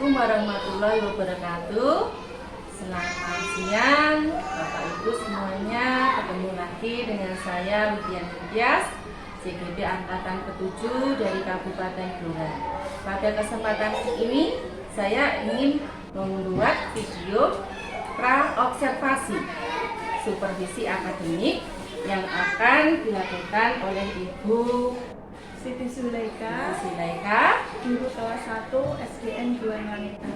Assalamualaikum warahmatullahi wabarakatuh. Selamat siang Bapak Ibu semuanya. Ketemu lagi dengan saya Widian Tias, CGP Angkatan ke-7 dari Kabupaten Blora. Pada kesempatan ini saya ingin membuat video pra-observasi supervisi akademik yang akan dilakukan oleh Ibu Siti Zulaika, guru kelas 1 SDN Buan Wanita.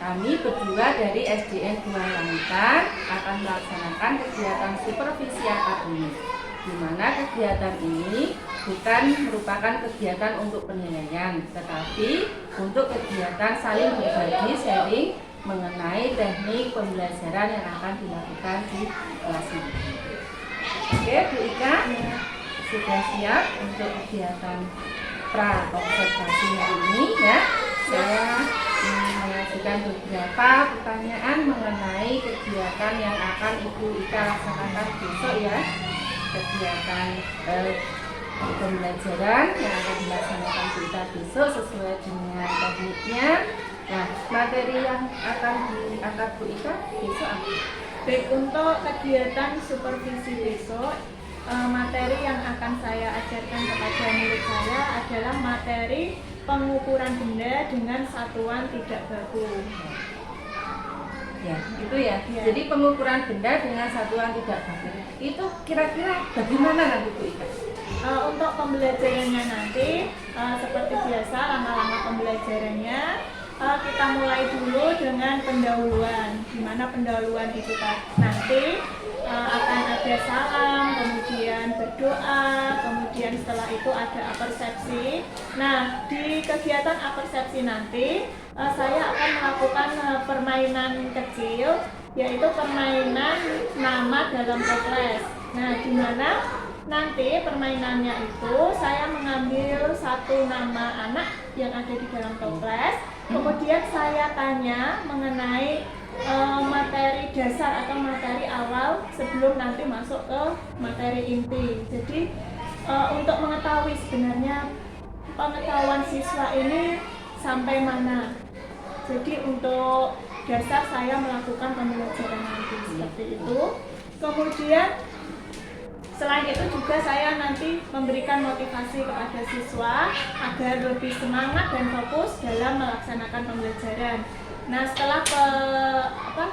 Kami berdua dari SDN Buan Wanita akan melaksanakan kegiatan supervisi akademik, di mana kegiatan ini bukan merupakan kegiatan untuk penilaian, tetapi untuk kegiatan saling berbagi sharing mengenai teknik pembelajaran yang akan dilakukan di kelas ini. Oke, Bu Ika, sudah siap untuk kegiatan pra-observasi hari ini ya? Saya ingin mengajukan beberapa pertanyaan mengenai kegiatan yang akan Ibu Ika laksanakan besok ya. Kegiatan pembelajaran yang akan dilaksanakan Bu Ika besok sesuai dengan tekniknya. Nah, materi yang akan diangkat Bu Ika besok apa? Baik, untuk kegiatan supervisi besok, materi yang akan saya ajarkan kepada murid saya adalah materi pengukuran benda dengan satuan tidak baku. Ya, itu ya. Jadi pengukuran benda dengan satuan tidak baku. Itu kira-kira bagaimana nanti Bu Ika? Untuk pembelajarannya nanti, seperti biasa langkah-langkah pembelajarannya, kita mulai dulu dengan pendahuluan, di mana pendahuluan itu nanti akan ada salam, kemudian berdoa, kemudian setelah itu ada apersepsi. Nah, di kegiatan apersepsi nanti saya akan melakukan permainan kecil, yaitu permainan nama dalam toples. Nah, di mana nanti permainannya itu saya mengambil satu nama anak yang ada di dalam toples, kemudian saya tanya mengenai materi dasar atau materi awal sebelum nanti masuk ke materi inti. Jadi untuk mengetahui sebenarnya pengetahuan siswa ini sampai mana. Jadi untuk dasar saya melakukan pembelajaran nanti seperti itu. Kemudian selain itu juga saya nanti memberikan motivasi kepada siswa agar lebih semangat dan fokus dalam melaksanakan pembelajaran. Nah, setelah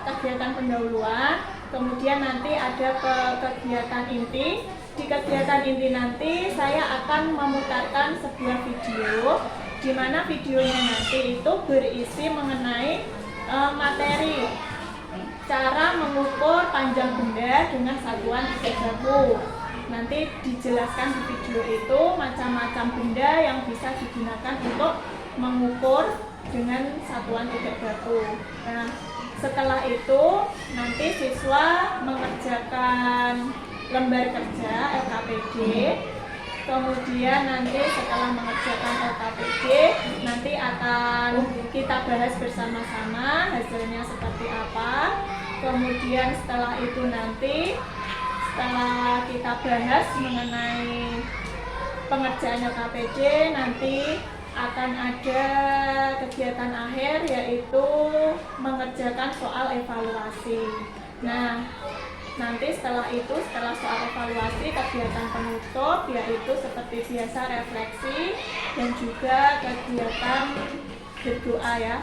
kegiatan pendahuluan, kemudian nanti ada kegiatan inti. Di kegiatan inti nanti saya akan memutarkan sebuah video, di mana videonya nanti itu berisi mengenai materi cara mengukur panjang benda dengan satuan tidak baku. Nanti dijelaskan di video itu macam-macam benda yang bisa digunakan untuk mengukur dengan satuan tidak baku. Nah, setelah itu nanti siswa mengerjakan lembar kerja LKPD. Kemudian nanti setelah mengerjakan LKPD, nanti akan kita bahas bersama-sama hasilnya seperti apa. Kemudian setelah itu nanti, setelah kita bahas mengenai pengerjaan LKPD, nanti akan ada kegiatan akhir, yaitu mengerjakan soal evaluasi. Nah, nanti setelah soal evaluasi, kegiatan penutup yaitu seperti biasa refleksi dan juga kegiatan berdoa ya,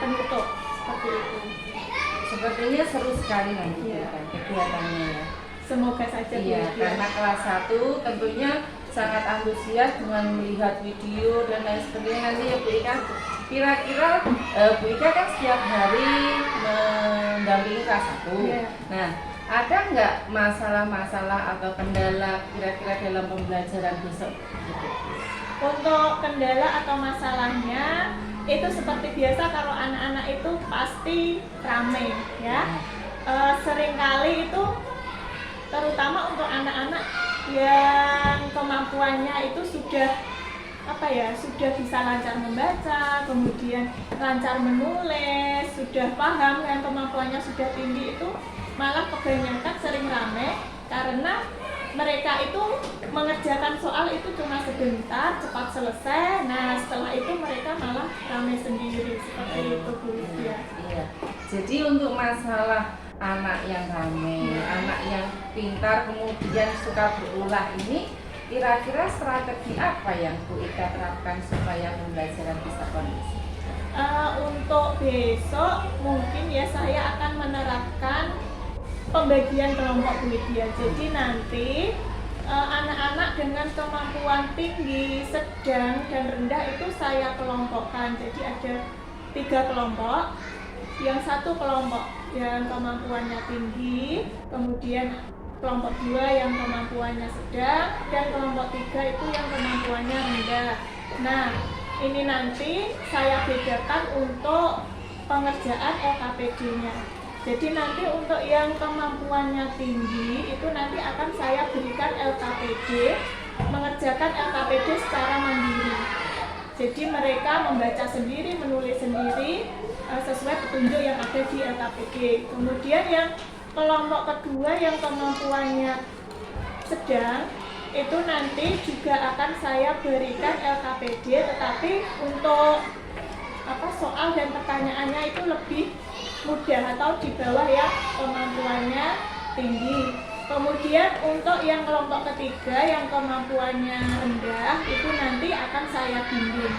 penutup seperti itu. Sepertinya seru sekali nanti kegiatannya ya. Semoga saja. Iya, karena kelas 1 tentunya sangat antusias dengan melihat video dan lain sebagainya nanti ya Bu Ika. Kira-kira Bu Ika kan setiap hari mendampingi kelas 1. Nah, ada nggak masalah-masalah atau kendala kira-kira dalam pembelajaran besok? Untuk kendala atau masalahnya itu seperti biasa, kalau anak-anak itu pasti ramai ya. Seringkali itu terutama untuk anak-anak yang kemampuannya itu sudah sudah bisa lancar membaca, kemudian lancar menulis, sudah paham dan kemampuannya sudah tinggi, itu malah kebanyakan sering rame karena mereka itu mengerjakan soal itu cuma sebentar, cepat selesai. Nah, setelah itu mereka malah ramai sendiri. Jadi untuk masalah anak yang ramai, anak yang pintar kemudian suka berulah ini, kira-kira strategi apa yang Bu Ika terapkan supaya pembelajaran bisa kondusif? Untuk besok mungkin ya saya akan menerapkan pembagian kelompok Bu Widya. Jadi nanti anak-anak dengan kemampuan tinggi, sedang, dan rendah itu saya kelompokkan. Jadi ada 3 kelompok. Yang satu kelompok yang kemampuannya tinggi, kemudian kelompok 2 yang kemampuannya sedang, dan kelompok 3 itu yang kemampuannya rendah. Nah, ini nanti saya bedakan untuk pengerjaan LKPD-nya. Jadi nanti untuk yang kemampuannya tinggi itu nanti akan saya berikan LKPD, mengerjakan LKPD secara mandiri. Jadi mereka membaca sendiri, menulis sendiri sesuai petunjuk yang ada di LKPD. Kemudian yang kelompok kedua yang kemampuannya sedang itu nanti juga akan saya berikan LKPD, tetapi untuk soal dan pertanyaannya itu lebih mudah atau di bawah yang kemampuannya tinggi. Kemudian untuk yang kelompok ketiga yang kemampuannya rendah itu nanti akan saya bimbing.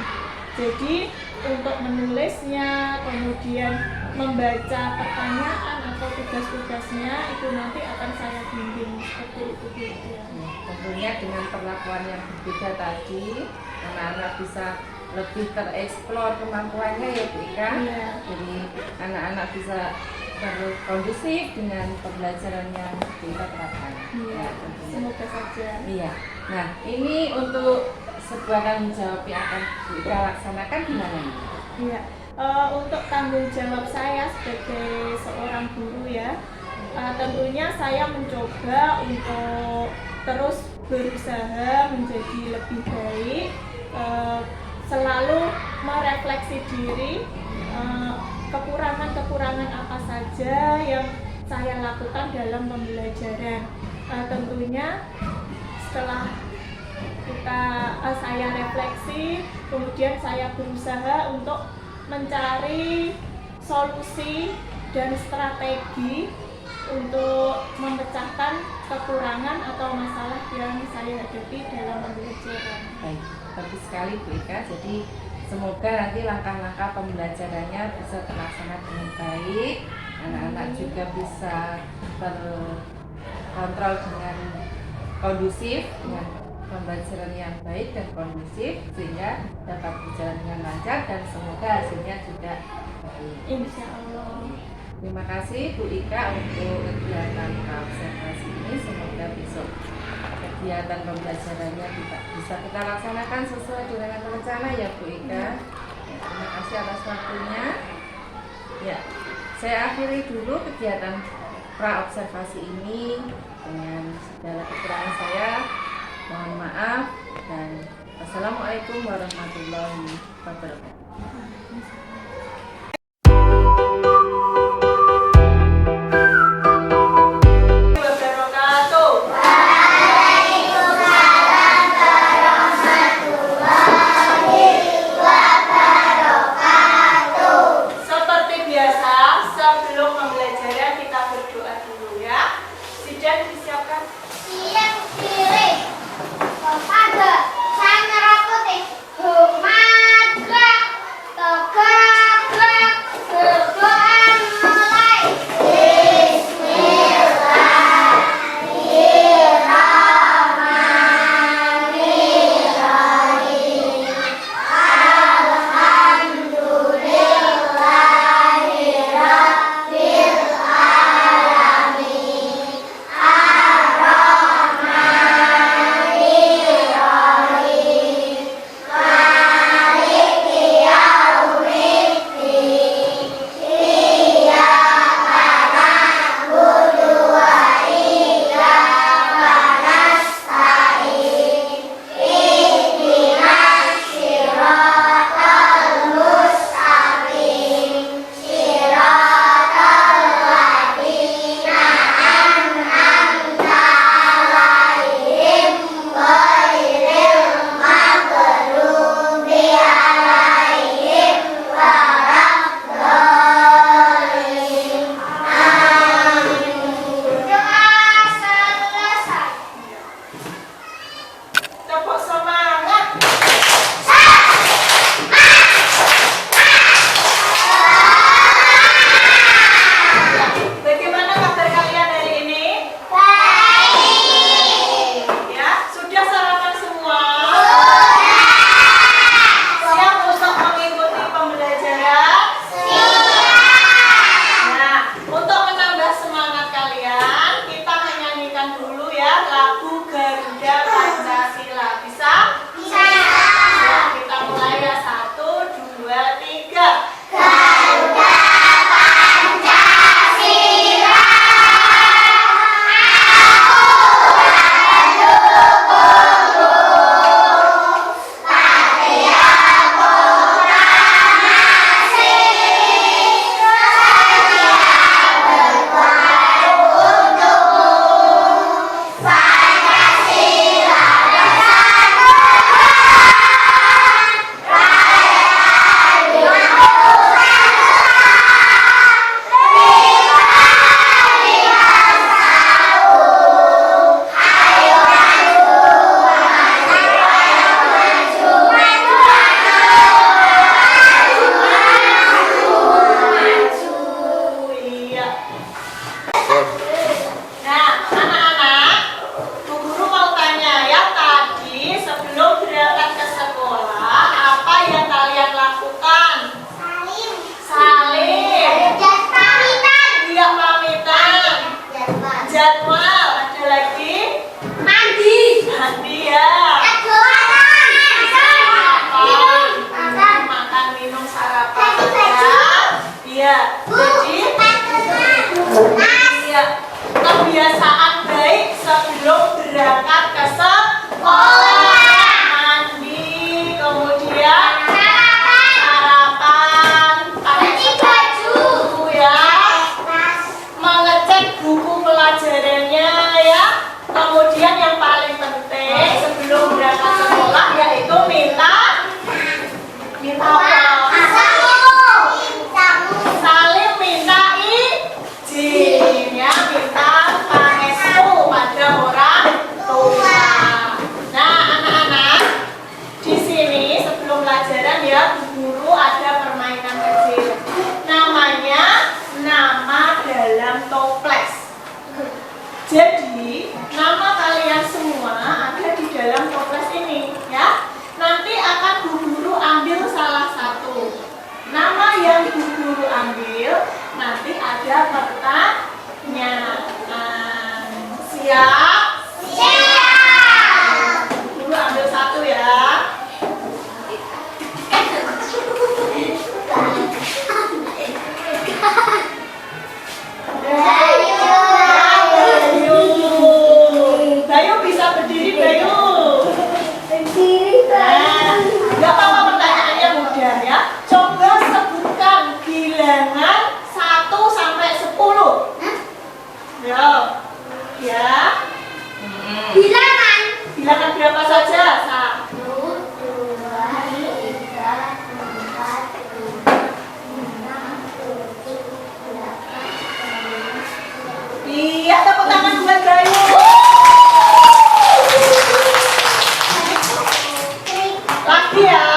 Jadi untuk menulisnya, kemudian membaca pertanyaan atau tugas-tugasnya itu nanti akan saya bimbing seperti itu. Tentunya dengan perlakuan yang berbeda tadi, anak-anak bisa lebih tereksplor kemampuannya ya Bu Ika. Iya. Jadi anak-anak bisa berkondusif dengan pembelajaran yang kita terapkan. Iya, tentunya. semoga saja. Iya. Nah, ini untuk sebuah tanggung jawab yang akan Bu Ika laksanakan gimana nih? Iya. Untuk tanggung jawab saya sebagai seorang guru ya, tentunya saya mencoba untuk terus berusaha menjadi lebih baik, selalu merefleksi diri, kekurangan-kekurangan apa saja yang saya lakukan dalam pembelajaran. Tentunya setelah saya refleksi, kemudian saya berusaha untuk mencari solusi dan strategi untuk memecahkan kekurangan atau masalah yang saya hadapi dalam pembelajaran. Baik, bagus sekali Bu Ika. Jadi semoga nanti langkah-langkah pembelajarannya bisa terlaksana dengan baik. Anak-anak juga bisa terkontrol dengan kondusif, dengan pembelajaran yang baik dan kondusif sehingga dapat berjalan dengan lancar dan semoga hasilnya juga baik. Insya Allah. Terima kasih Bu Ika untuk kegiatan observasi ini. Semoga besok kegiatan pembelajarannya bisa kita laksanakan sesuai dengan rencana ya Bu Ika. Terima kasih atas waktunya. Ya, saya akhiri dulu kegiatan pra-observasi ini dengan segala kekurangan saya. Mohon maaf dan wassalamualaikum warahmatullahi wabarakatuh. Seperti biasa, sebelum pembelajaran kita berdoa dulu ya. Sidang disiapkan. Siap pilih kepada sang merah putih Humadra Toga Ya, jadi ya, kebiasaan baik sebelum berangkat ke sekolah. Mandi, kemudian sarapan, pakai baju ya, mengecek buku pelajarannya ya. Kemudian yang paling penting sebelum berangkat sekolah yaitu minta apa? Saling minta izin ya, minta pangestu pada orang tua. Nah, anak-anak, di sini sebelum pelajaran ya, Bu Guru ada permainan kecil. Namanya nama dalam toples. Jadi, nama kalian semua ada di dalam toples ini ya. Nanti akan Bu Guru ambil salah satu. Nama yang Bu Guru ambil nanti ada pertanyaan. Siap? Siap. Bu Guru ambil satu ya. Bayu bisa berdiri, Bayu. Nggak apa-apa, pertanyaannya mudah ya. Coba sebutkan bilangan 1 sampai 10. Ya. Bilangan berapa saja? 1, 2, 3, 4, 5, 6, 7, 8, 9. Iya, tepuk tangan buat Bayu. Lagi ya.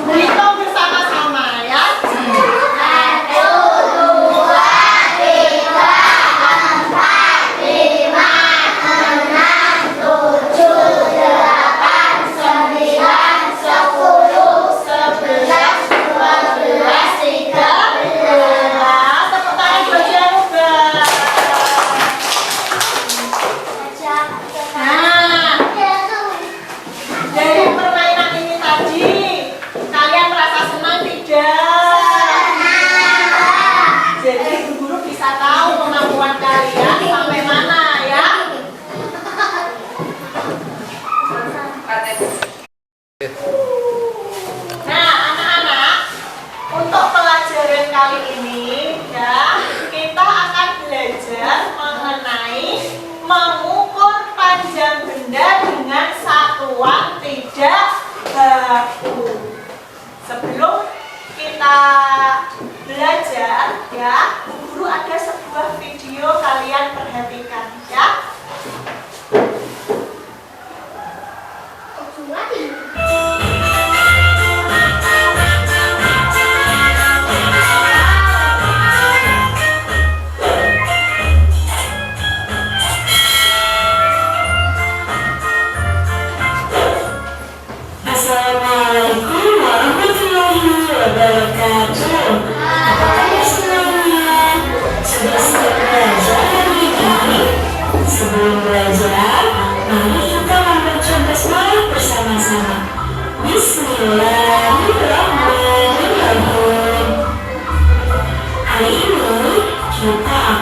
Berhitung bersama-sama ya. 3. Sebelum kita belajar ya, guru ada sebuah video kalian perhatikan ya.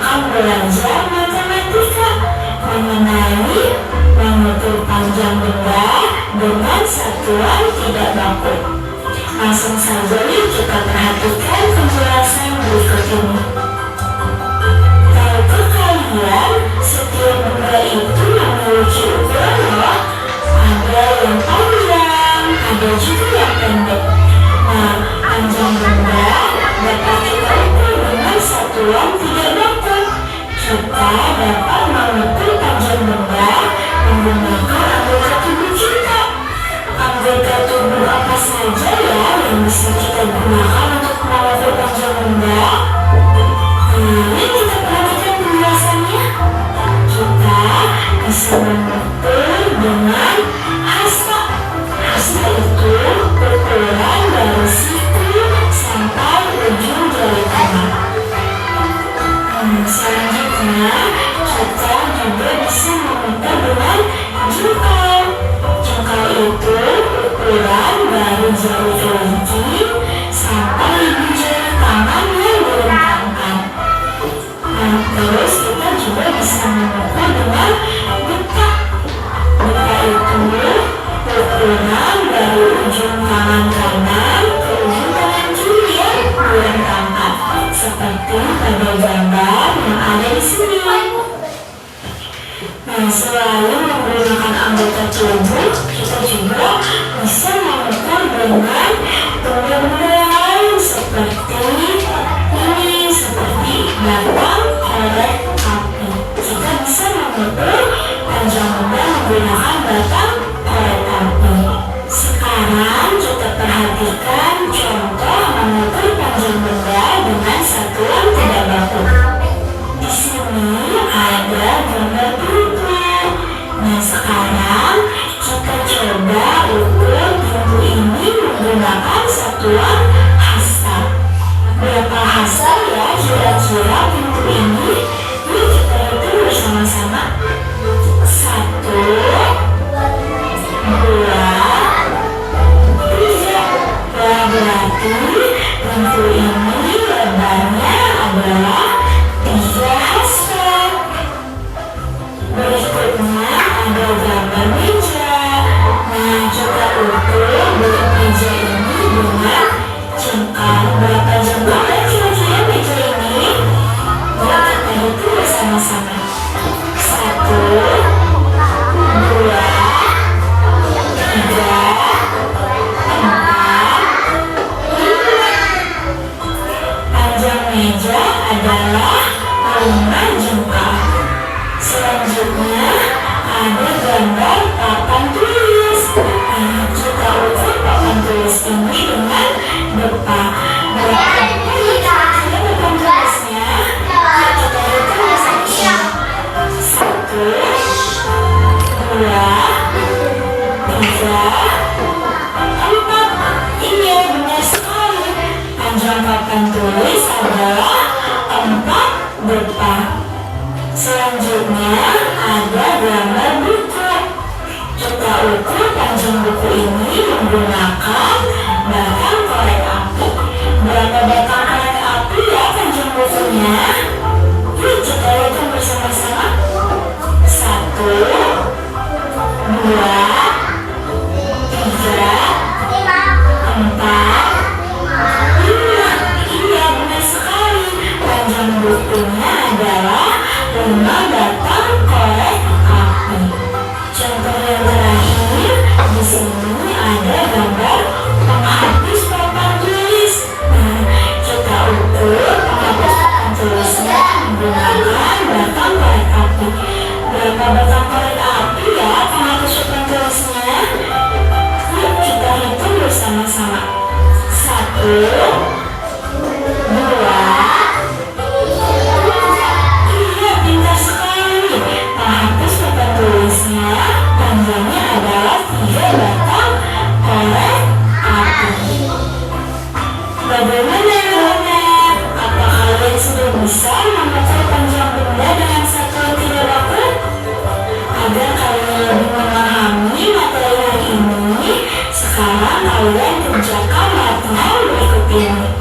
akan belajar matematika mengenai mengukur panjang benda dengan satuan tidak baku. Langsung saja yuk kita perhatikan penjelasan berikut ini. Tahukah kalian, setiap benda itu memiliki ukuran loh. Ada yang panjang, ada juga yang pendek. Nah, panjang benda dapat kita ukur dengan satuan tidak baku. Kita dapat mengukur panjang benda menggunakan anggota tubuh kita. Anggota tubuh apa saja ya yang bisa kita gunakan untuk mengukur panjang benda? Ini kita perhatikan penjelasannya. Kita bisa mengukur dengan hasta. Hasta itu ukuran dari siku sampai ujung jari tangan. Selanjutnya, kita juga bisa mengukur dengan jengkal. Jengkal itu ukuran dari jari kelingking sampai ujung jari tangan yang berentangkan. Nah, terus kita juga bisa mengukur dengan beta. Beta itu ukuran dari ujung tangan kanan ke ujung tangan kiri yang berentangkan, seperti pada gambar yang ada di sini. Nah, selain menggunakan anggota tubuh, kita juga bisa mengukur dengan benda-benda lain seperti ini, seperti batang korek api. Kita bisa mengukur panjang benda menggunakan batang korek api. Sekarang kita perhatikan contoh mengukur panjang benda dengan satuan tidak baku. Di sini ada gambar buku. Nah, sekarang kita coba ukur buku ini menggunakan satuan hasta. Berapa hasta ya kira-kira buku ini? Yuk kita hitung bersama-sama. 1, 2, 3. Berarti buku ini lebarnya adalah 3 hasta. Berikutnya ada gambar meja. Nah, kita ukur bentuk meja ini dengan jengkal. Berapa jengkalnya kira-kira meja ini? Yuk kita hitung bersama-sama. 1, 2, 3, 4, 5. Panjang meja adalah 5 jengkal. Selanjutnya ada gambar papan tulis. Nah, kita ukur papan tulis ini dengan beta. Berapa kira-kira papan tulisnya? Kita hitung bersama-sama. 1, 2, 3, 4. Iya, benar sekali. Panjang papan tulis adalah 4 beta. Selanjutnya ada gambar buku. Kita ukur panjang buku ini menggunakan batang korek api. Berapa batang korek api ya panjang bukunya? Yuk kita hitung bersama-sama. 1, 2, 3, 4, 5. Iya, benar sekali. Panjang bukunya adalah 5 batang korek api. Contoh yang terakhir, di sini ada gambar penghapus papan tulis. Nah, kita ukur penghapus papan tulisnya menggunakan batang korek api. Berapa batang korek api ya penghapus papan tulisnya? Yuk kita hitung bersama-sama. 1, 2, tulisnya panjangnya adalah 3 batang korek api. Bagaimana ya? Apa kalian sudah bisa mengukur panjang benda dengan satuan tidak baku? Agar kalian lebih memahami materi hari ini, sekarang kalian kerjakan materi berikut ini.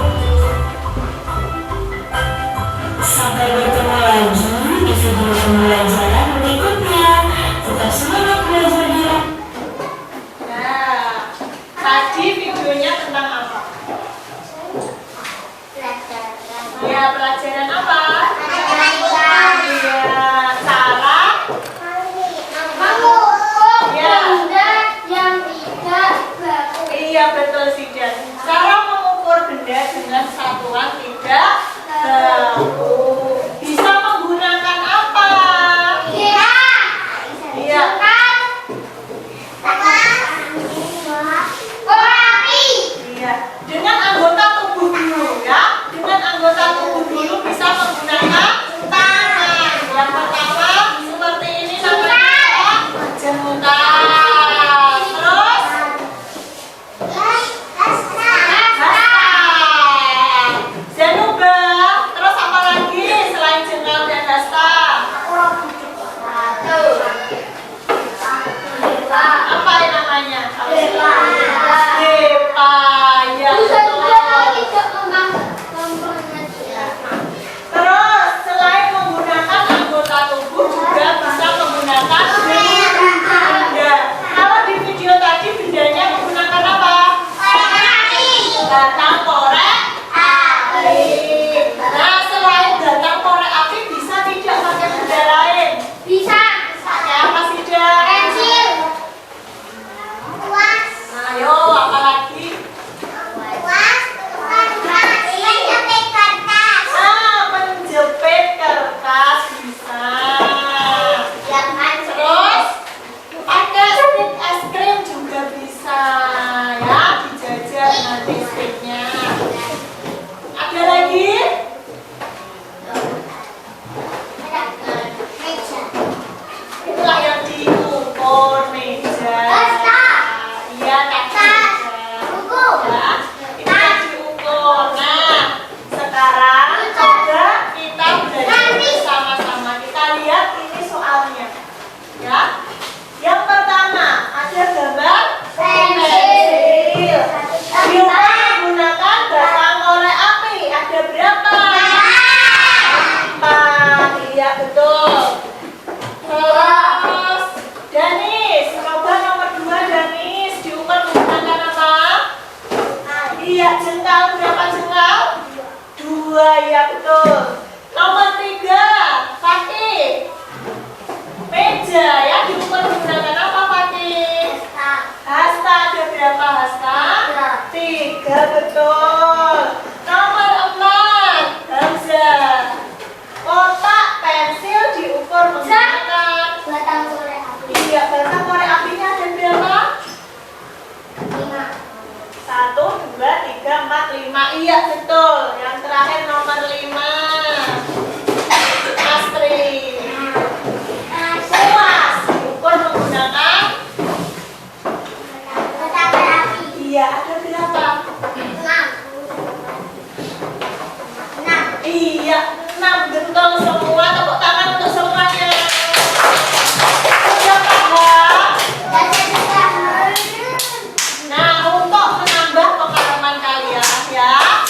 betul. Terus Danis, coba nomor 2 Danis, diukur menggunakan apa? Iya, jengkal. Berapa jengkal? 2, ya betul. Nomor 3 Fatih, meja ya, diukur menggunakan apa Fatih? Hasta. Ada berapa hasta? 3, betul. Nomor 4 Hamzah, kotak pensil diukur menggunakan Batang korek api. iya, batang korek apinya ada berapa? 1, 2, 3, 4, 5. Iya betul. Yang terakhir nomor 5 Astri, kuas diukur menggunakan Batang korek api. iya, ada berapa? 6. Iya, 6, betul semua. Tepuk tangan untuk semuanya. Sudah paham? Nah, untuk menambah pengalaman kalian ya.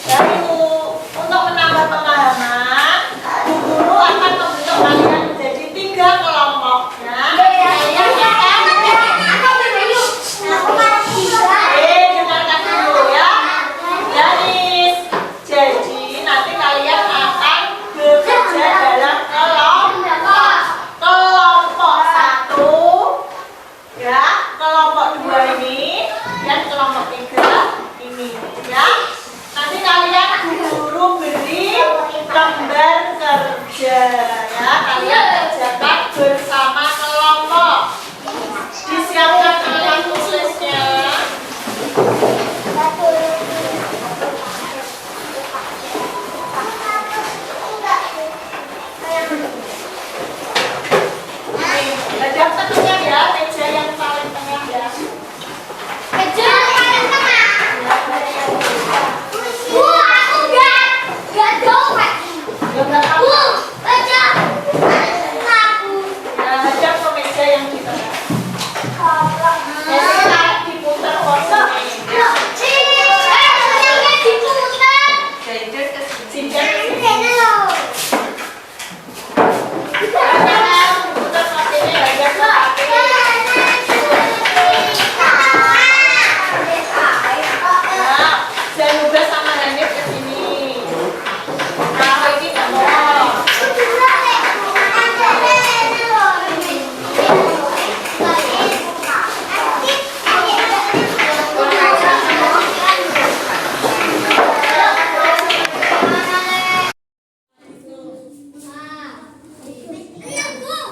Jadi untuk menambah pengalaman, Bu Guru akan membentuk kalian menjadi 3 kelompok ya. Kalian akan dengarkan dulu ya. Danis. Jadi nanti kalian akan bekerja dalam kelompok 1 ya, kelompok 2 ini, dan kelompok 3 ini ya. Nanti kalian guru beri lembar kerja ya, kalian kerjakan bersama kelompok. Disiapkan alat tulisnya. Nih, baca tentunya ya, meja yang paling tengah ya. Enggak apa-apa. Ya, baca ke meja yang di tengah. Jadi tarik diputar posisinya. Sinjak ke sini. Jangan diputar posisinya, baca ke kaki. Nah, saya juga sama Hanif ke sini. Nah, ini nggak mau.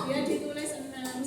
Dia ditulis 6.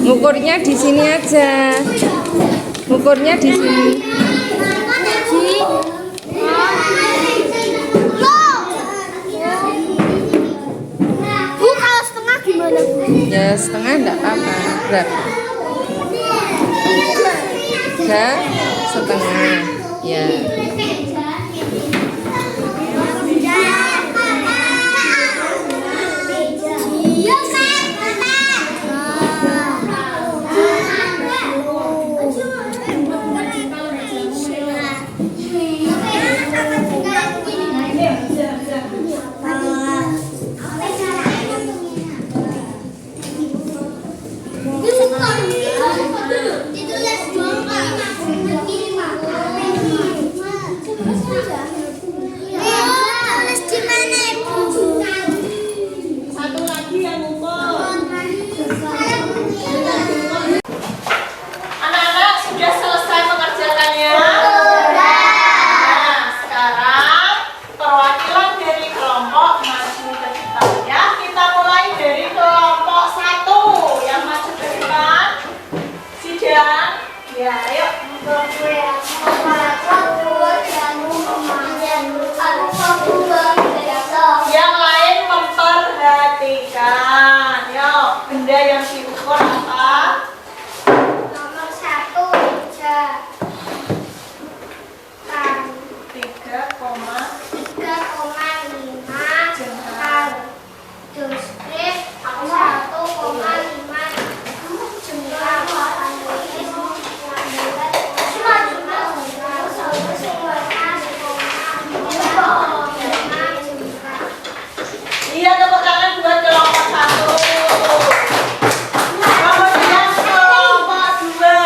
Ngukurnya di sini aja. Ngukurnya di sini. Bu, kalau setengah gimana, Bu? Ya setengah enggak apa-apa. Berapa? Ya, setengah. Ya. Ditulis dong, Pak. Yang lain memperhatikan. Yo, benda yang diukur apa? Nomor 1 3. 3,5 terus strip 1,5 jumlah Iya, tepuk tangan buat kelompok 1. Kemudian kelompok 2.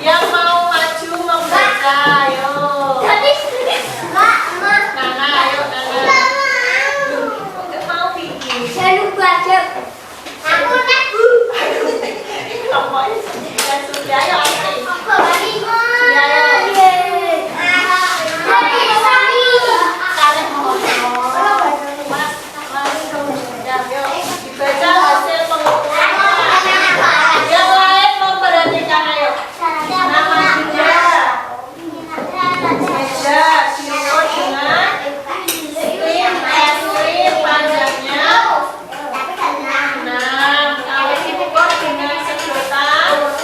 Yang mau maju membaca, ayo. Nana, ayo Nana. Mau bikin. Kelompoknya sudah, ayo Asri. Ya, dibaca hasil pengukuran. Yang lain memperhatikan, ayo. Nama meja diukur dengan strip panjangnya 6. Kalau diukur dengan sedotan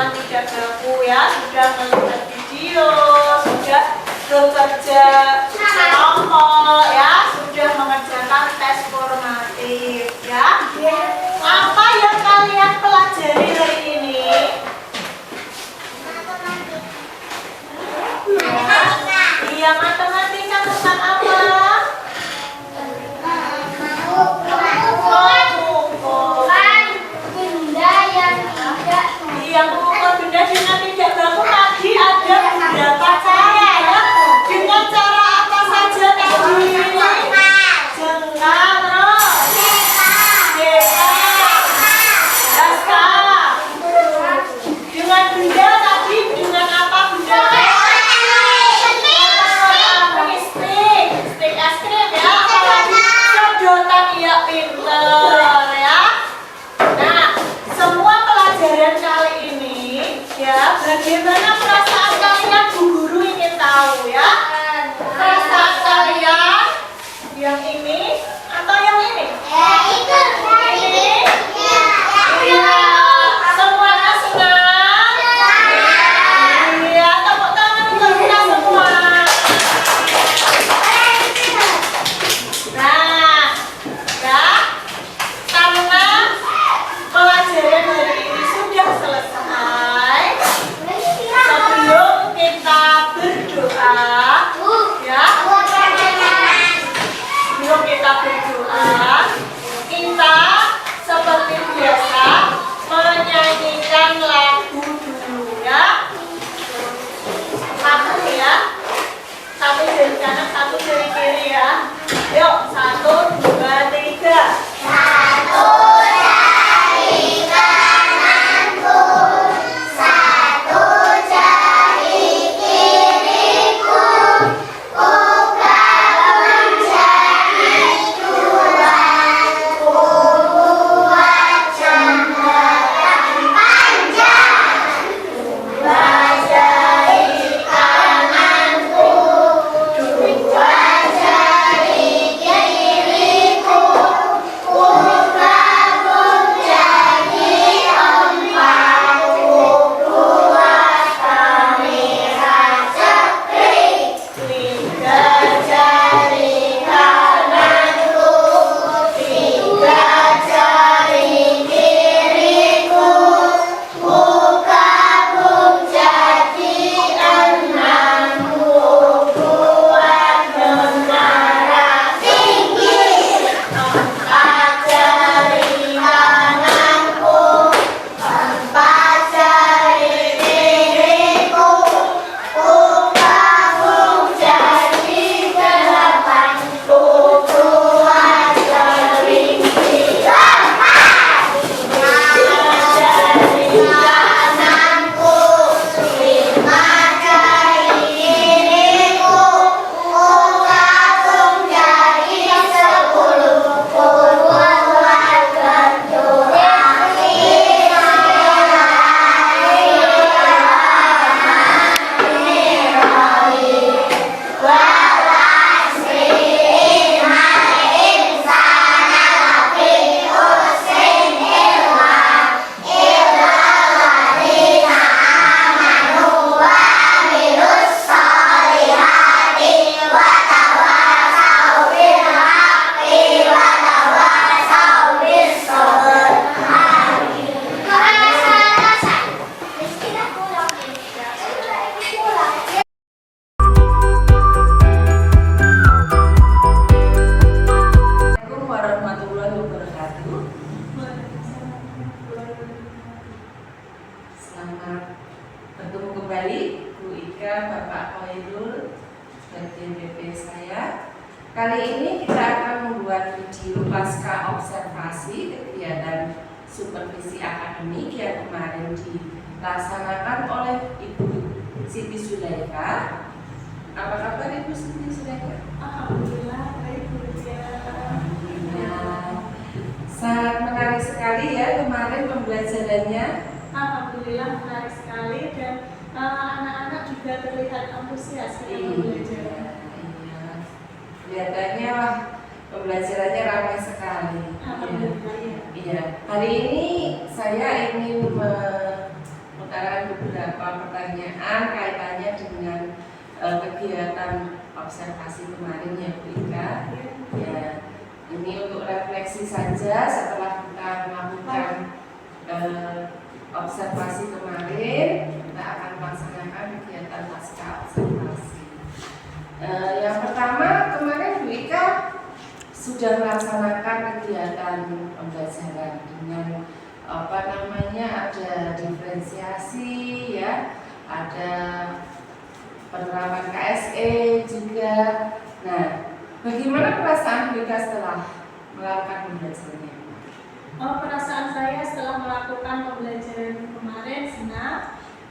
pengetahuan tidak baku ya, sudah melihat video, sudah bekerja kelompok ya, sudah mengerjakan tes formatif ya. Apa yang kalian pelajari hari ini? Iya, matematika tentang apa? Yang mengukur benda dengan tidak baku tadi ada beberapa cara ya. Dengan cara apa saja tadi? Jengkal, dengan benda tadi, dengan apa benda? Stick es krim ya. Sedotan ya, pinter ya. Nah, semua pelajaran kali ini ya, bagaimana perasaan kalian? Bu Guru ingin tahu ya. Perasaan kalian yang ini atau yang ini? Ini? Iya. Semuanya senang? Iya. Tepuk tangan untuk kita semua. Nah, ya, karena pelajaran hari ini sudah selesai. Sebelum kita berdoa, ya, sebelum kita berdoa, kita seperti biasa menyanyikan lagu dulu ya. Satu ya, satu dari kanan, satu dari kiri ya. Yuk, 1, 2, 3. Kali ini kita akan membuat video pasca observasi kegiatan supervisi akademik yang kemarin dilaksanakan oleh Ibu Siti Zulaikha. Apa kabar Ibu Siti Zulaikha? Alhamdulillah baik Bu. Sangat menarik sekali ya kemarin pembelajarannya. Alhamdulillah menarik sekali dan anak-anak juga terlihat antusias ketika belajar. Kelihatannya wah pembelajarannya ramai sekali. Alhamdulillah. Iya. Hari ini saya ingin berdasarkan beberapa pertanyaan kaitannya dengan kegiatan observasi kemarin ya Bu Ika. Ya, ini untuk refleksi saja setelah kita melakukan observasi kemarin, kita akan melaksanakan kegiatan pasca observasi. Yang pertama kemarin Bu Ika sudah melaksanakan kegiatan pembelajaran dengan ada diferensiasi ya, ada penerapan KSE juga. Nah, bagaimana perasaan Bu Ika setelah melakukan pembelajarannya? Perasaan saya setelah melakukan pembelajaran kemarin senang.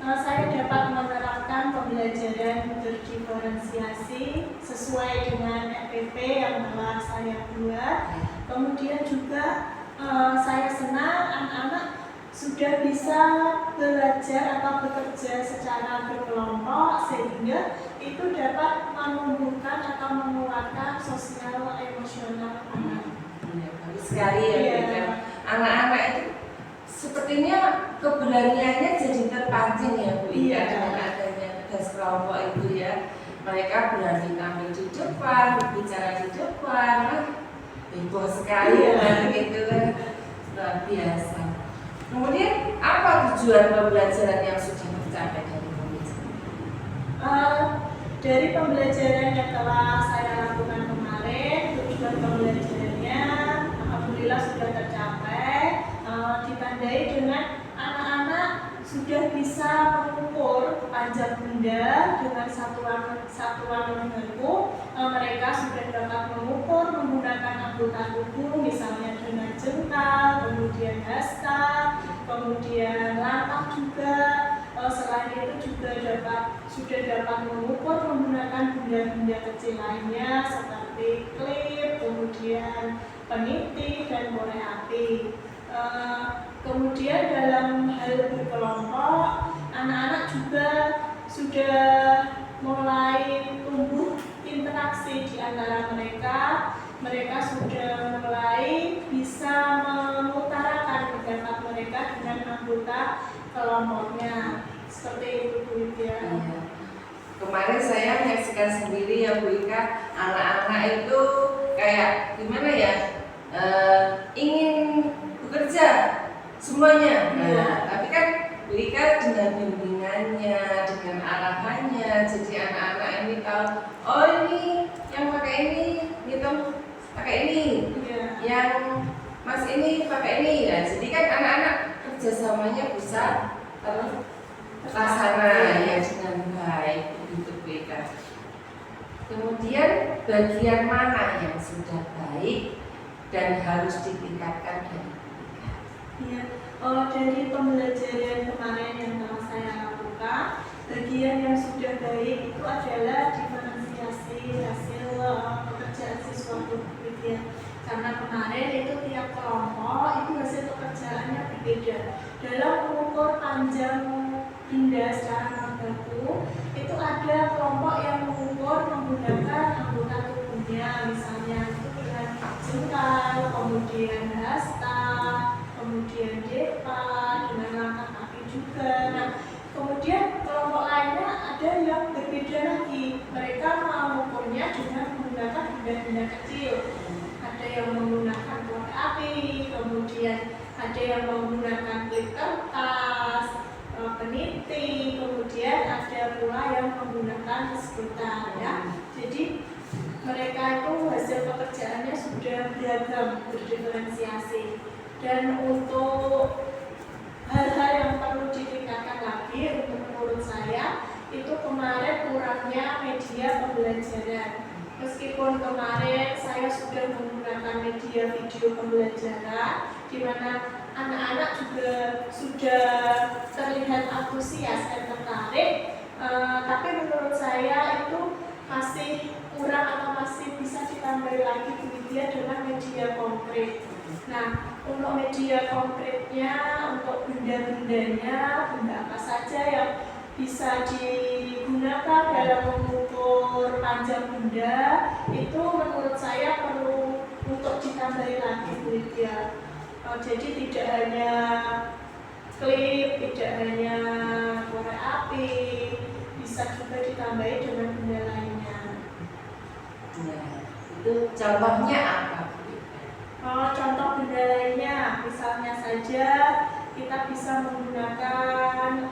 Saya dapat menerapkan pembelajaran berdiferensiasi sesuai dengan FPP yang telah saya buat. Kemudian juga saya senang anak-anak sudah bisa belajar atau bekerja secara berkelompok sehingga itu dapat menumbuhkan atau menguatkan sosial emosional anak. Bagus sekali ya Bu Ika. Anak-anak itu sepertinya keberaniannya jadi terpancing ya Bu Ika dengan adanya tugas kelompok itu ya. Mereka berani tampil di depan, berbicara di depan, heboh sekali ya gitu kan, luar biasa. Kemudian apa tujuan pembelajaran yang sudah tercapai dari pembelajaran? Dari pembelajaran yang telah saya lakukan kemarin, tujuan pembelajarannya alhamdulillah sudah tercapai. Ditandai dengan anak-anak sudah bisa mengukur panjang benda dengan satuan numeriku. Mereka sudah dapat mengukur menggunakan anggota tubuh, misalnya dengan jengkal, kemudian hasta, kemudian langkah juga. Selain itu juga sudah dapat mengukur menggunakan benda-benda kecil lainnya seperti klip, kemudian peniti dan korek api. Kemudian dalam hal berkelompok, anak-anak juga sudah mulai tumbuh interaksi di antara mereka. Mereka sudah mulai bisa mengutarakan pendapat mereka dengan anggota kelompoknya. Seperti itu Bu Ika. Iya. Kemarin saya menyaksikan sendiri ya Bu Ika, anak-anak itu kayak gimana ya, ingin bekerja semuanya. Nah, tapi kan Bu Ika dengan bimbingannya, dengan arahannya, jadi anak-anak ini tahu, oh ini yang pakai ini, gitu pakai ini, yang Mas ini pakai ini. Nah, jadi kan anak-anak kerjasamanya bisa terlaksana ya dengan baik begitu Bu Ika. Kemudian bagian mana yang sudah baik dan harus ditingkatkan dari Ya, dari pembelajaran kemarin yang telah saya lakukan, bagian yang sudah baik itu adalah diferensiasi hasil pekerjaan siswa berbeda. Karena kemarin itu tiap kelompok itu hasil pekerjaannya berbeda. Dalam mengukur panjang benda secara baku, itu ada kelompok yang mengukur menggunakan anggota tubuhnya, misalnya itu dengan jengkal, kemudian hasta, kemudian depa, dengan langkah kaki juga. Nah, kemudian kelompok lainnya ada yang berbeda lagi. Mereka mengukurnya dengan menggunakan benda-benda kecil. Ada yang menggunakan korek api, kemudian ada yang menggunakan klip kertas, peniti, kemudian ada pula yang menggunakan sedotan ya. Jadi mereka itu hasil pekerjaannya sudah beragam, berdiferensiasi. Dan untuk hal-hal yang perlu ditingkatkan lagi menurut saya itu kemarin kurangnya media pembelajaran. Meskipun kemarin saya sudah menggunakan media video pembelajaran di mana anak-anak juga sudah terlihat antusias dan tertarik, tapi menurut saya itu masih kurang atau masih bisa ditambah lagi media dengan media konkret. Nah, untuk media konkretnya, untuk benda-bendanya, benda apa saja yang bisa digunakan dalam mengukur panjang benda, itu menurut saya perlu untuk ditambahi lagi media. Jadi tidak hanya klip, tidak hanya korek api, bisa juga ditambahi dengan benda lainnya. Nah, itu contohnya apa? Contoh benda lainnya, misalnya saja kita bisa menggunakan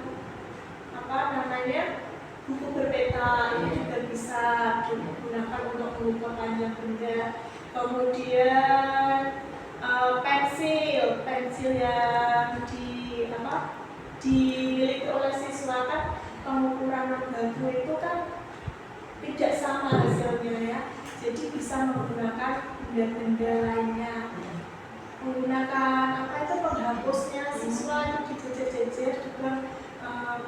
buku berpeta, ini juga bisa digunakan untuk mengukur panjang benda. Kemudian pensil yang dimiliki oleh siswa kan, pengukuran batu itu kan tidak sama hasilnya ya. Jadi bisa menggunakan benda-benda lainnya. Menggunakan penghapusnya siswa itu dijejer-jejer juga,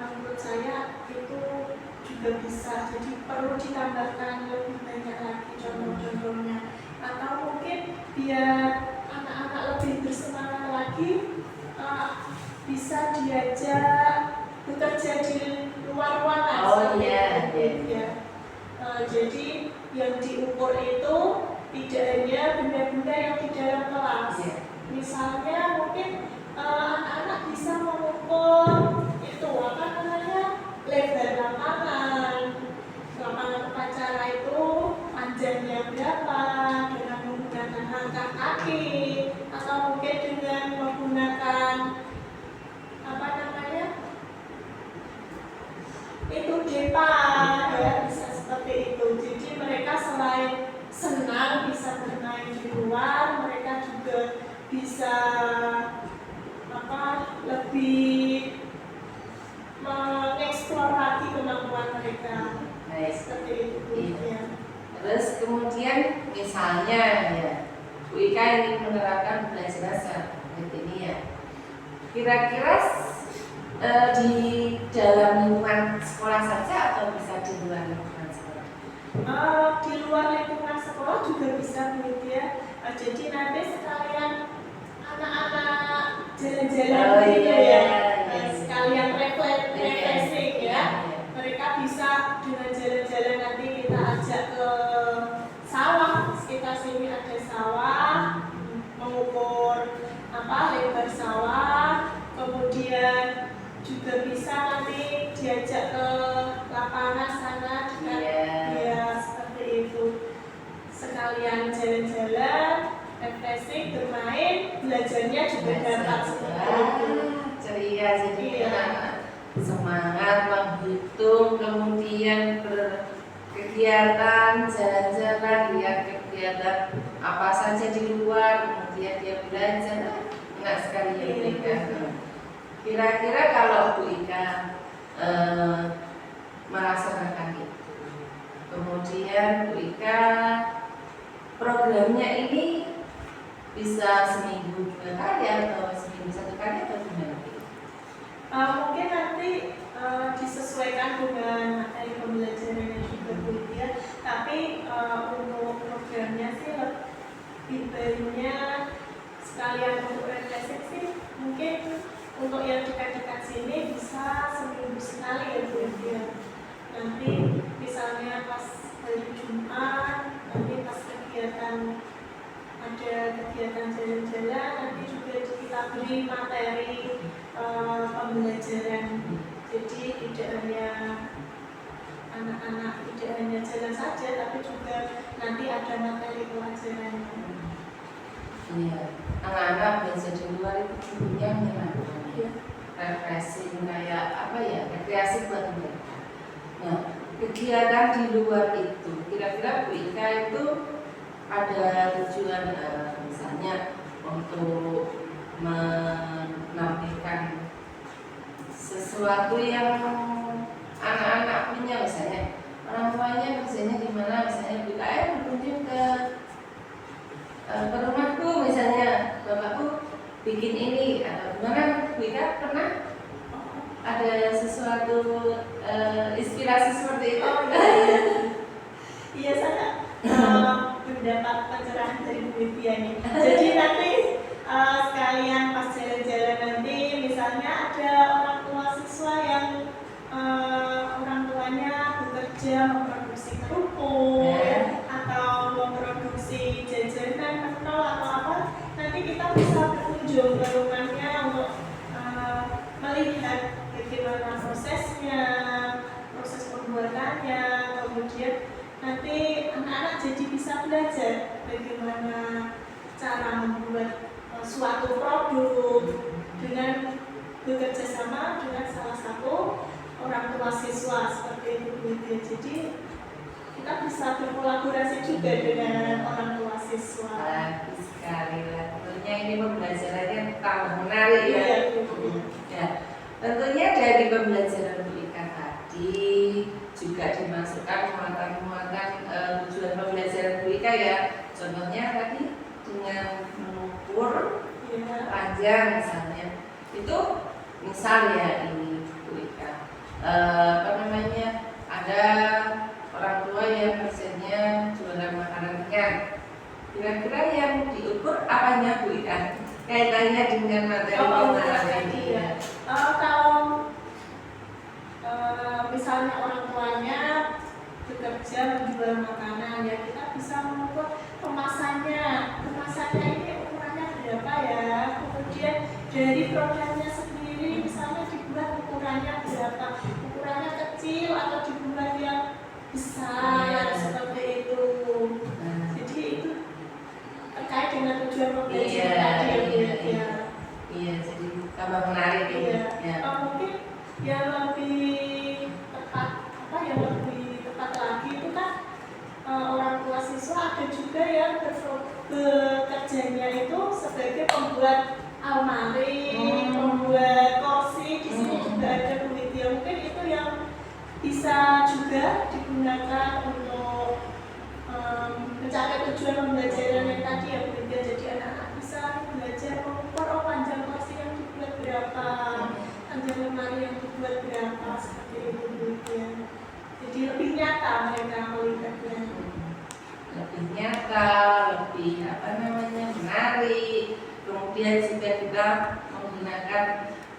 menurut saya itu juga bisa. Jadi perlu ditambahkan lebih banyak lagi contoh-contohnya. Atau mungkin biar anak-anak lebih bersemangat lagi, bisa diajak bekerja di luar ruangan. Jadi yang diukur itu tidak hanya benda-benda yang di dalam kelas. Misalnya mungkin anak-anak bisa mengukur lebar lapangan upacara itu panjangnya berapa dengan menggunakan langkah kaki, atau mungkin dengan menggunakan itu depa ya, bisa seperti itu. Jadi mereka selain senang bisa bermain di luar, mereka juga bisa lebih mengeksplor lagi kemampuan mereka. Seperti itu ya. Terus kemudian misalnya ya, Bu Ika ingin menerapkan pembelajaran seperti ini ya. Kira-kira di dalam lingkungan sekolah saja atau bisa di luar lingkungan sekolah? Di luar lingkungan sekolah juga bisa begitu ya. Jadi nanti sekalian anak-anak jalan-jalan sekalian refreshing ya. Mereka bisa dengan jalan-jalan, nanti kita ajak ke sawah. Sekitar sini ada sawah, mengukur lebar sawah. Kemudian juga bisa nanti diajak ke lapangan sana dengan seperti itu. Sekalian jalan-jalan, refreshing, bermain, belajarnya juga dapat seperti itu. Ceria, jadi anak semangat menghitung, kemudian berkegiatan, jalan-jalan, lihat kegiatan apa saja di luar, kemudian dia belajar. Enak sekali ya Bu Ika. Kira-kira kalau Bu Ika melaksanakan itu, kemudian Bu Ika programnya ini bisa seminggu 2 kali atau seminggu 1 kali atau gimana? Mungkin nanti disesuaikan dengan materi pembelajaran yang juga ya. Tapi untuk programnya sih lebih baiknya sekalian untuk refreshing sih, mungkin untuk yang dekat-dekat sini bisa seminggu sekali ya Bu ya. Nanti misalnya pas hari Jumat, nanti pas ada kegiatan jalan-jalan, nanti juga kita beri materi pembelajaran. Jadi tidak hanya anak-anak tidak hanya jalan saja, tapi juga nanti ada materi pelajarannya. Iya, anak-anak belajar di luar itu tentunya menyenangkan, refreshing kayak rekreasi buat mereka. Nah, kegiatan di luar itu, kira-kira Bu Ika itu ada tujuan misalnya untuk menampilkan sesuatu yang anak-anak punya, misalnya orang tuanya kerjanya di mana, misalnya Bu Ika berkunjung ke rumahku, misalnya bapakku bikin ini atau gimana. Bu Ika pernah ada sesuatu inspirasi seperti itu? Iya, saya mendapat pencerahan dari Bu Widya nih. Jadi nanti sekalian pas jalan-jalan nanti, misalnya ada orang tua siswa yang orang tuanya bekerja memproduksi kerupuk atau memproduksi jajanan atau apa, nanti kita bisa berkunjung ke rumahnya untuk melihat bagaimana prosesnya, proses pembuatannya, kemudian nanti anak-anak jadi bisa belajar bagaimana cara membuat suatu produk dengan bekerja sama dengan salah satu orang tua siswa seperti itu Bu Widya. Jadi kita bisa berkolaborasi juga dengan orang tua siswa. Bagus sekali lah. Tentunya ini pembelajarannya tambah menarik ya. Iya, Ya, tentunya dari pembelajaran Bu Ika tadi juga dimasukkan muatan-muatan tujuan pembelajaran Bu Ika ya. Contohnya tadi dengan mengukur panjang misalnya, itu misal ya ini Bu Ika, ada orang tua yang kerjanya jualan makanan ringan. Kira-kira yang diukur apanya Bu Ika? Kaitannya dengan materi pemahaman ini ya. Kalau misalnya orang tuanya bekerja menjual makanan ya, kita bisa mengukur kemasannya ini ukurannya berapa ya, kemudian dari produknya sendiri misalnya dibuat ukurannya berapa, ukurannya kecil atau dibuat yang besar seperti itu. Jadi itu terkait dengan tujuan pembelajaran tadi ya. Iya, jadi tambah menarik ini. Ya. Mungkin yang lebih tepat lagi itu kan orang tua siswa ada juga yang bekerjanya itu sebagai pembuat almari, pembuat kursi. Di sini juga ada Bu Widya. Mungkin itu yang bisa juga digunakan untuk mencapai tujuan pembelajaran yang tadi ya Bu Widya. Jadi anak-anak bisa belajar mengukur panjang kursi yang dibuat berapa, panjang lemari yang dibuat berapa, seperti itu Bu Widya. Jadi lebih nyata mereka melihatnya. Lebih nyata, lebih menarik. Kemudian juga kita menggunakan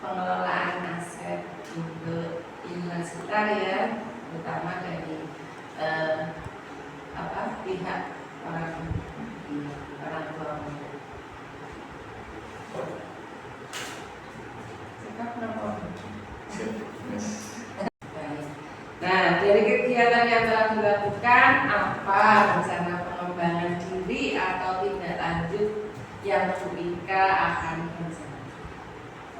pengelolaan aset untuk universitas ya, terutama dari pihak orang tua. Nah, dari kegiatan yang telah dilakukan, apa rencana pengembangan diri atau tindak lanjut yang Bu Ika akan rencanakan?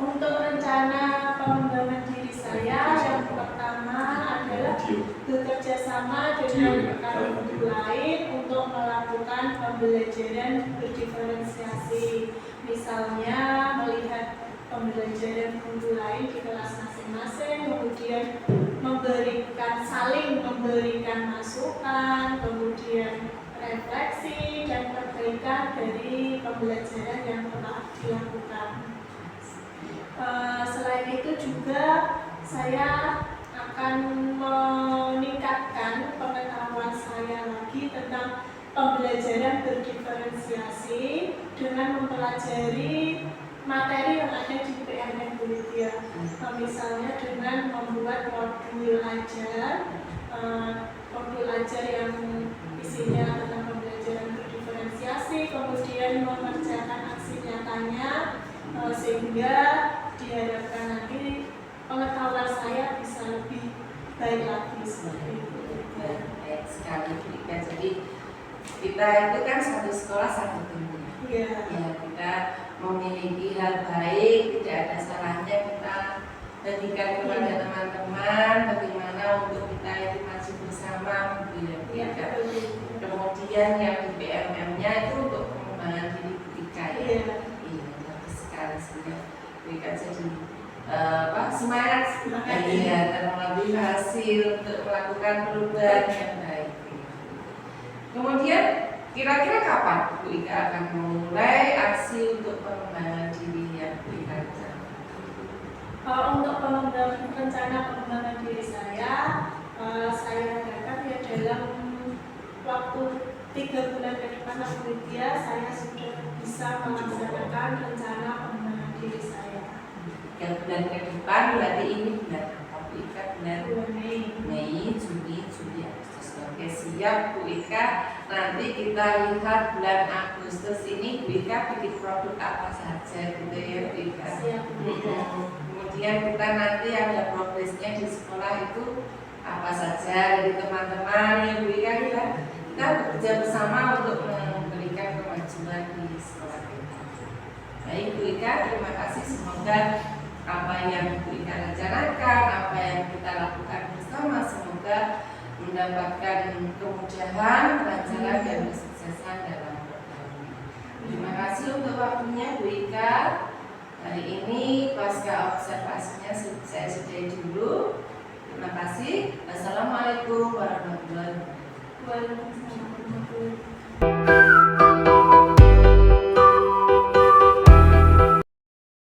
Untuk rencana pengembangan diri saya, yang pertama adalah bekerja sama dengan rekan guru lain untuk melakukan pembelajaran berdiferensiasi. Misalnya melihat pembelajaran guru lain di kelas masing-masing, kemudian saling memberikan masukan, kemudian refleksi dan perbaikan dari pembelajaran yang telah dilakukan. Selain itu juga saya akan meningkatkan pengetahuan saya lagi tentang pembelajaran berdiferensiasi dengan mempelajari materi yang ada di PMN Bu Widya. Misalnya dengan membuat modul ajar yang isinya tentang pembelajaran berdiferensiasi, kemudian mengerjakan aksi nyatanya, sehingga diharapkan nanti pengetahuan saya bisa lebih baik lagi seperti itu. Baik sekali Bu Ika. Jadi kita itu kan satu sekolah satu dunia. Ya, kita memiliki hal baik, tidak ada salahnya kita bagikan kepada teman-teman bagaimana untuk kita itu maju bersama Bu Ika. Kemudian yang di PMM-nya itu untuk pengembangan diri Bu Ika ya. Iya, bagus sekali sebenarnya Bu Ika jadi semangat dan mengambil hasil untuk melakukan perubahan yang baik. Kemudian kira-kira kapan Bu Ika akan memulai aksi untuk pengembangan diri yang Bu Ika rencanakan? Untuk rencana pengembangan diri saya harapkan ya dalam waktu 3 bulan ke depan Bu Widya, saya sudah bisa melaksanakan rencana pengembangan diri saya. 3 bulan ke depan berarti ini bulan apa Bu Ika? Bulan Mei, Juni, Juli, Agustus. Oke, siap Bu Ika. Nanti kita lihat bulan Agustus ini Bu Ika bikin produk apa saja gitu ya Bu Ika. Siap Bu Widya. kemudian kita nanti ada progresnya di sekolah itu apa saja dari teman-teman ya Bu Ika ya. Kita bekerja bersama untuk memberikan kemajuan di sekolah kita. Baik Bu Ika, terima kasih. Semoga apa yang Bu Ika rencanakan, apa yang kita lakukan bersama, semoga mendapatkan kemudahan, kelancaran dan kesuksesan dalam program ini. Terima kasih untuk waktunya Bu Ika. Hari ini pasca observasinya saya sudahi dulu. Terima kasih. Wassalamualaikum warahmatullahi wabarakatuh. Waalaikumsalam warahmatullahi wabarakatuh.